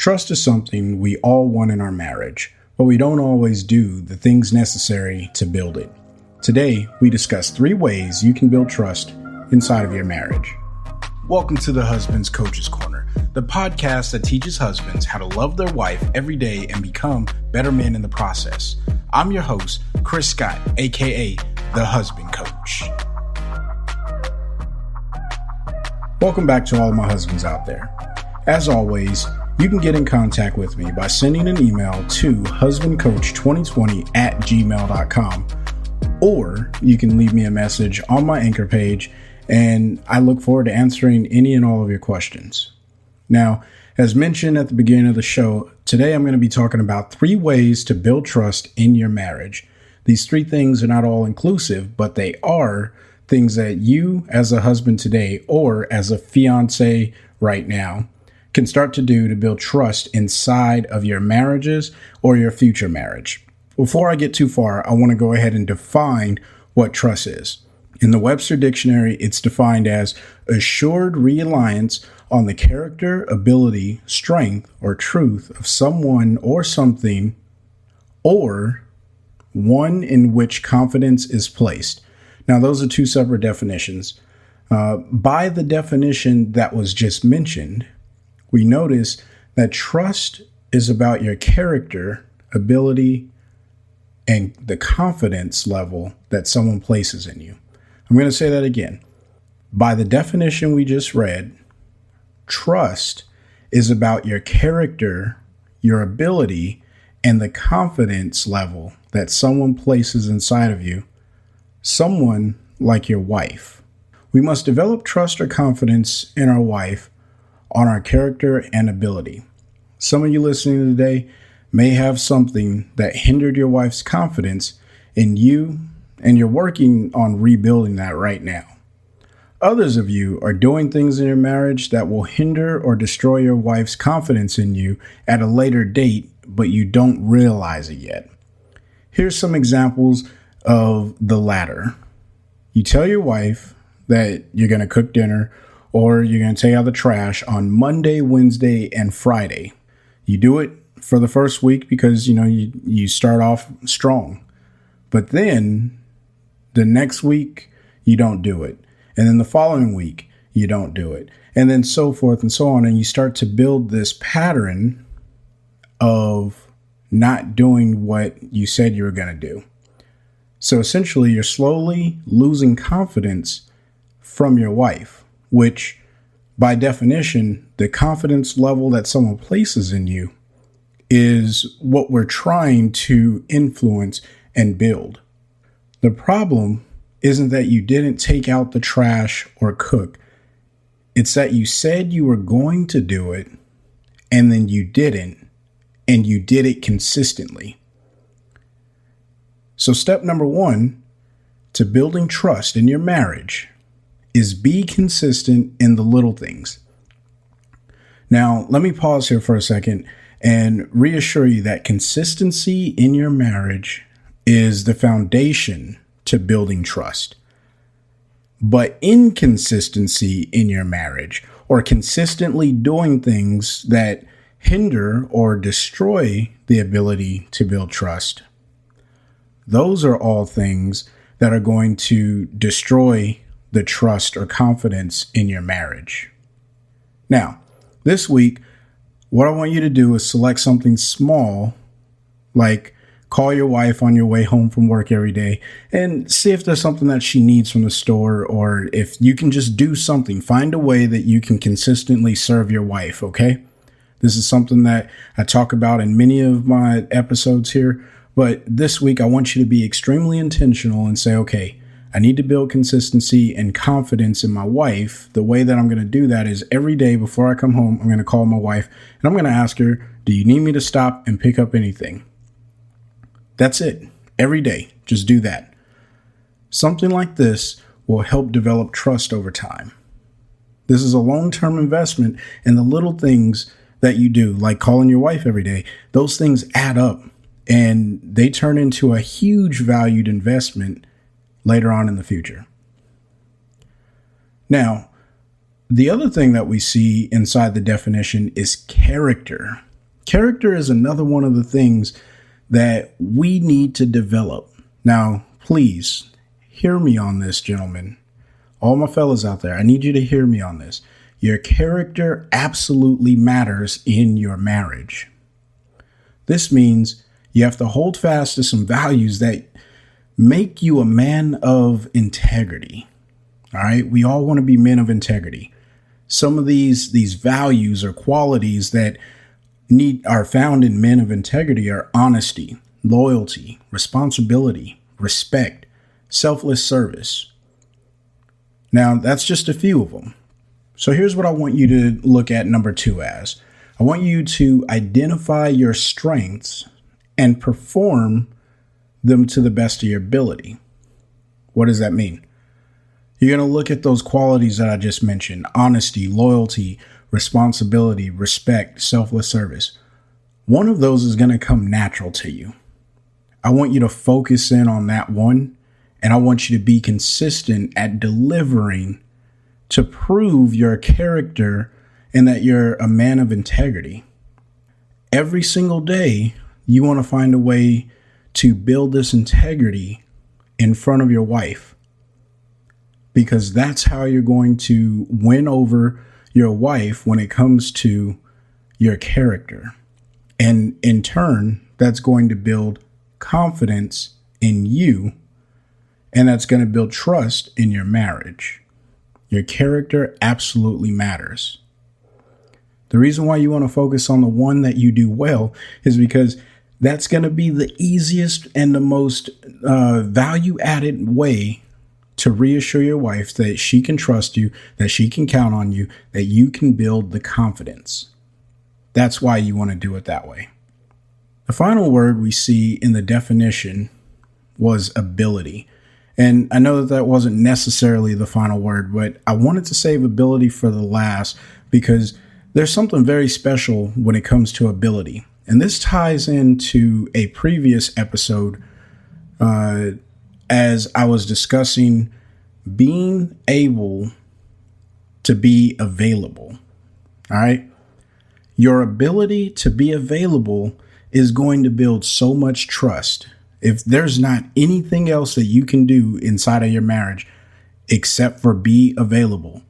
Trust is something we all want in our marriage, but we don't always do the things necessary to build it. Today, we discuss 3 ways you can build trust inside of your marriage. Welcome to the Husband's Coach's Corner, the podcast that teaches husbands how to love their wife every day and become better men in the process. I'm your host, Chris Scott, aka the Husband Coach. Welcome back to all of my husbands out there. As always, you can get in contact with me by sending an email to husbandcoach2020@gmail.com, or you can leave me a message on my Anchor page, and I look forward to answering any and all of your questions. Now, as mentioned at the beginning of the show, today I'm going to be talking about 3 ways to build trust in your marriage. These 3 things are not all inclusive, but they are things that you as a husband today or as a fiance right now can start to do to build trust inside of your marriages or your future marriage. Before I get too far, I want to go ahead and define what trust is. In the Webster Dictionary, it's defined as assured reliance on the character, ability, strength, or truth of someone or something, or one in which confidence is placed. Now, those are 2 separate definitions. By the definition that was just mentioned, we notice that trust is about your character, ability, and the confidence level that someone places in you. I'm going to say that again. By the definition we just read, trust is about your character, your ability, and the confidence level that someone places inside of you, someone like your wife. We must develop trust or confidence in our wife on our character and ability. Some of you listening today may have something that hindered your wife's confidence in you, and you're working on rebuilding that right now. Others of you are doing things in your marriage that will hinder or destroy your wife's confidence in you at a later date, but you don't realize it yet. Here's some examples of the latter. You tell your wife that you're going to cook dinner or you're going to take out the trash on Monday, Wednesday, and Friday. You do it for the first week because, you start off strong. But then the next week, you don't do it. And then the following week, you don't do it. And then so forth and so on. And you start to build this pattern of not doing what you said you were going to do. So essentially, you're slowly losing confidence from your wife, which by definition, the confidence level that someone places in you is what we're trying to influence and build. The problem isn't that you didn't take out the trash or cook. It's that you said you were going to do it and then you didn't, and you did it consistently. So step number 1 to building trust in your marriage is be consistent in the little things. Now, let me pause here for a second and reassure you that consistency in your marriage is the foundation to building trust. But inconsistency in your marriage, or consistently doing things that hinder or destroy the ability to build trust, those are all things that are going to destroy the trust or confidence in your marriage. Now, this week, what I want you to do is select something small, like call your wife on your way home from work every day and see if there's something that she needs from the store, or if you can just do something. Find a way that you can consistently serve your wife, okay? This is something that I talk about in many of my episodes here, but this week I want you to be extremely intentional and say, okay, I need to build consistency and confidence in my wife. The way that I'm going to do that is every day before I come home, I'm going to call my wife and I'm going to ask her, do you need me to stop and pick up anything? That's it. Every day, just do that. Something like this will help develop trust over time. This is a long-term investment, and the little things that you do, like calling your wife every day, those things add up and they turn into a huge valued investment later on in the future. Now, the other thing that we see inside the definition is character. Character is another one of the things that we need to develop. Now, please hear me on this, gentlemen. All my fellas out there, I need you to hear me on this. Your character absolutely matters in your marriage. This means you have to hold fast to some values that make you a man of integrity. All right. We all want to be men of integrity. Some of these values or qualities that are found in men of integrity are honesty, loyalty, responsibility, respect, selfless service. Now, that's just a few of them. So here's what I want you to look at number 2 as. I want you to identify your strengths and perform them to the best of your ability. What does that mean? You're going to look at those qualities that I just mentioned: honesty, loyalty, responsibility, respect, selfless service. One of those is going to come natural to you. I want you to focus in on that one, and I want you to be consistent at delivering to prove your character and that you're a man of integrity. Every single day, you want to find a way to build this integrity in front of your wife, because that's how you're going to win over your wife when it comes to your character. And in turn, that's going to build confidence in you, and that's going to build trust in your marriage. Your character absolutely matters. The reason why you want to focus on the one that you do well is because that's going to be the easiest and the most value-added way to reassure your wife that she can trust you, that she can count on you, that you can build the confidence. That's why you want to do it that way. The final word we see in the definition was ability. And I know that wasn't necessarily the final word, but I wanted to save ability for the last because there's something very special when it comes to ability. And this ties into a previous episode as I was discussing being able to be available. All right. Your ability to be available is going to build so much trust. If there's not anything else that you can do inside of your marriage except for be available,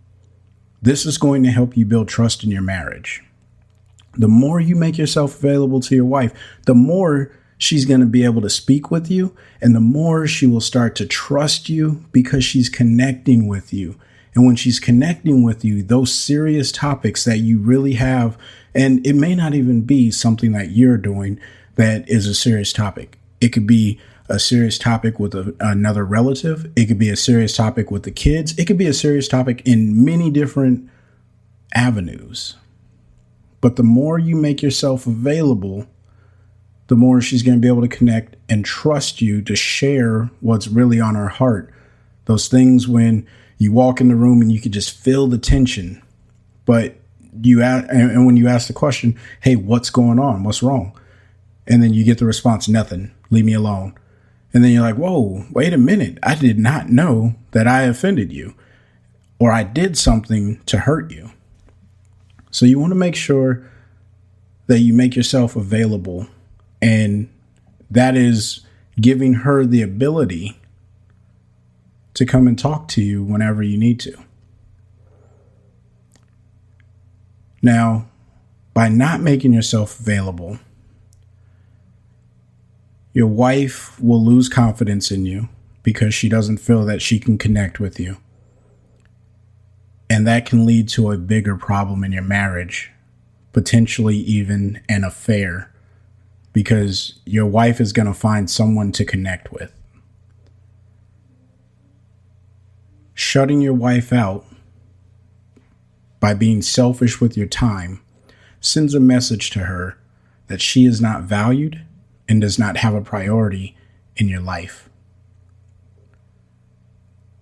this is going to help you build trust in your marriage. The more you make yourself available to your wife, the more she's going to be able to speak with you, and the more she will start to trust you because she's connecting with you. And when she's connecting with you, those serious topics that you really have, and it may not even be something that you're doing that is a serious topic. It could be a serious topic with another relative. It could be a serious topic with the kids. It could be a serious topic in many different avenues. But the more you make yourself available, the more she's going to be able to connect and trust you to share what's really on her heart. Those things when you walk in the room and you can just feel the tension, but and when you ask the question, hey, what's going on? What's wrong? And then you get the response, nothing, leave me alone. And then you're like, whoa, wait a minute. I did not know that I offended you or I did something to hurt you. So you want to make sure that you make yourself available, and that is giving her the ability to come and talk to you whenever you need to. Now, by not making yourself available, your wife will lose confidence in you because she doesn't feel that she can connect with you. And that can lead to a bigger problem in your marriage, potentially even an affair, because your wife is going to find someone to connect with. Shutting your wife out by being selfish with your time sends a message to her that she is not valued and does not have a priority in your life.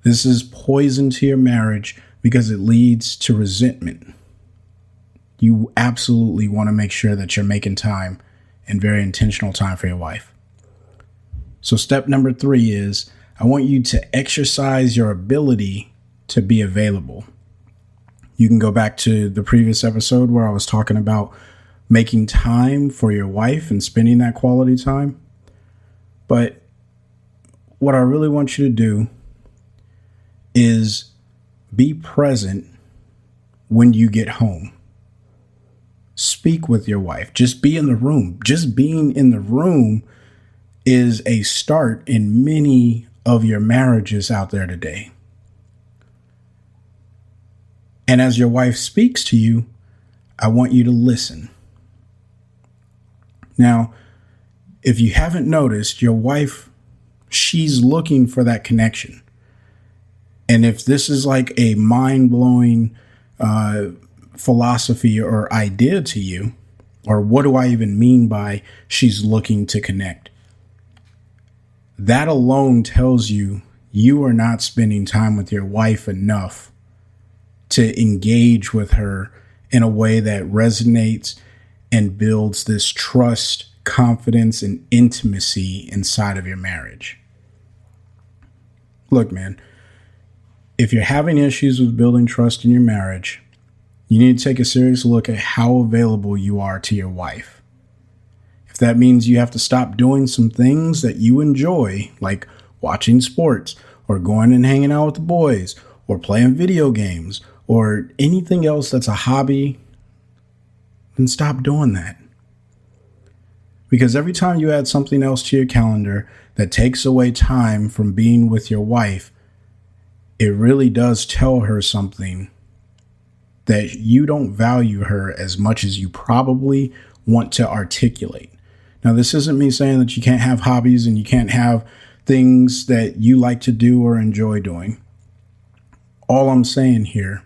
This is poison to your marriage because it leads to resentment. You absolutely want to make sure that you're making time and very intentional time for your wife. So step number 3 is I want you to exercise your ability to be available. You can go back to the previous episode where I was talking about making time for your wife and spending that quality time. But what I really want you to do is be present when you get home. Speak with your wife. Just be in the room. Just being in the room is a start in many of your marriages out there today. And as your wife speaks to you, I want you to listen. Now, if you haven't noticed, your wife, she's looking for that connection. And if this is like a mind-blowing philosophy or idea to you, or what do I even mean by she's looking to connect? That alone tells you you are not spending time with your wife enough to engage with her in a way that resonates and builds this trust, confidence, and intimacy inside of your marriage. Look, man, if you're having issues with building trust in your marriage, you need to take a serious look at how available you are to your wife. If that means you have to stop doing some things that you enjoy, like watching sports or going and hanging out with the boys or playing video games or anything else that's a hobby, then stop doing that. Because every time you add something else to your calendar that takes away time from being with your wife, it really does tell her something, that you don't value her as much as you probably want to articulate. Now, this isn't me saying that you can't have hobbies and you can't have things that you like to do or enjoy doing. All I'm saying here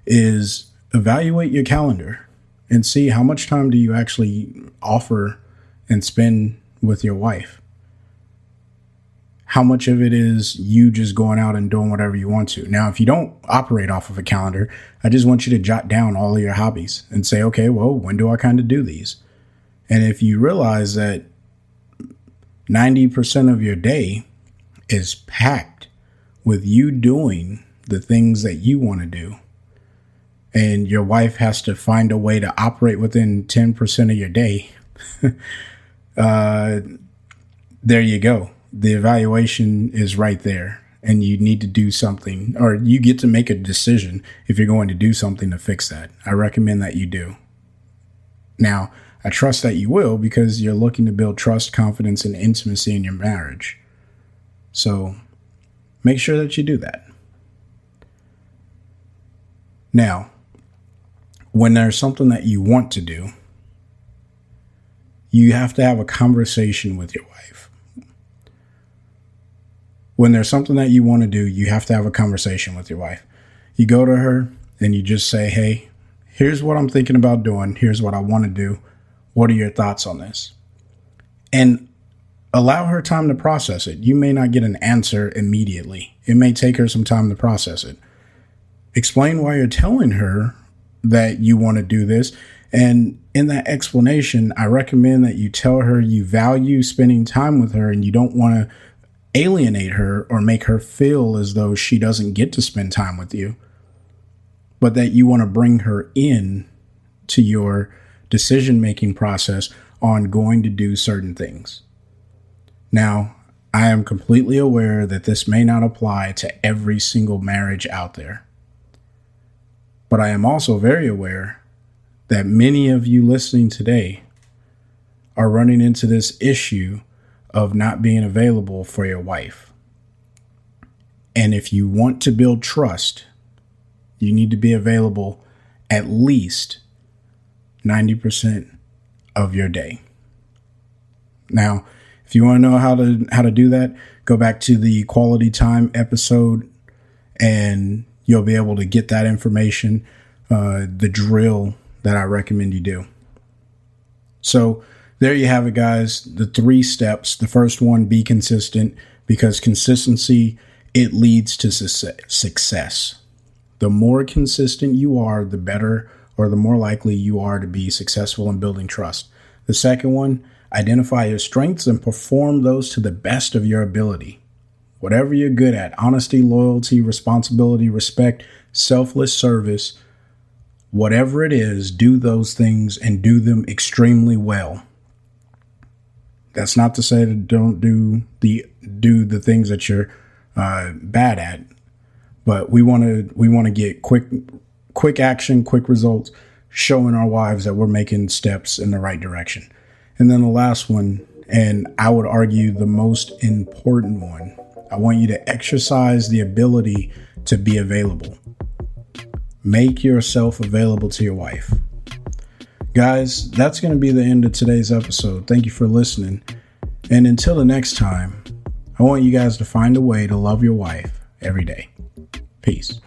is evaluate your calendar and see how much time do you actually offer and spend with your wife. How much of it is you just going out and doing whatever you want to? Now, if you don't operate off of a calendar, I just want you to jot down all of your hobbies and say, okay, well, when do I kind of do these? And if you realize that 90% of your day is packed with you doing the things that you want to do, and your wife has to find a way to operate within 10% of your day, there you go. The evaluation is right there, and you need to do something, or you get to make a decision if you're going to do something to fix that. I recommend that you do. Now, I trust that you will, because you're looking to build trust, confidence, and intimacy in your marriage. So make sure that you do that. Now, when there's something that you want to do, you have to have a conversation with your wife. When there's something that you want to do, you have to have a conversation with your wife. You go to her and you just say, hey, here's what I'm thinking about doing. Here's what I want to do. What are your thoughts on this? And allow her time to process it. You may not get an answer immediately. It may take her some time to process it. Explain why you're telling her that you want to do this. And in that explanation, I recommend that you tell her you value spending time with her and you don't want to alienate her or make her feel as though she doesn't get to spend time with you, but that you want to bring her in to your decision-making process on going to do certain things. Now, I am completely aware that this may not apply to every single marriage out there, but I am also very aware that many of you listening today are running into this issue of not being available for your wife. And if you want to build trust, you need to be available at least 90% of your day. Now, if you want to know how to do that, go back to the quality time episode and you'll be able to get that information, the drill that I recommend you do. So there you have it, guys. The 3 steps. The first one, be consistent, because consistency, it leads to success. The more consistent you are, the better, or the more likely you are to be successful in building trust. The second one, identify your strengths and perform those to the best of your ability. Whatever you're good at, honesty, loyalty, responsibility, respect, selfless service, whatever it is, do those things and do them extremely well. That's not to say that don't do the things that you're bad at, but we want to get quick action, quick results, showing our wives that we're making steps in the right direction. And then the last one, and I would argue the most important one, I want you to exercise the ability to be available. Make yourself available to your wife. Guys, that's going to be the end of today's episode. Thank you for listening. And until the next time, I want you guys to find a way to love your wife every day. Peace.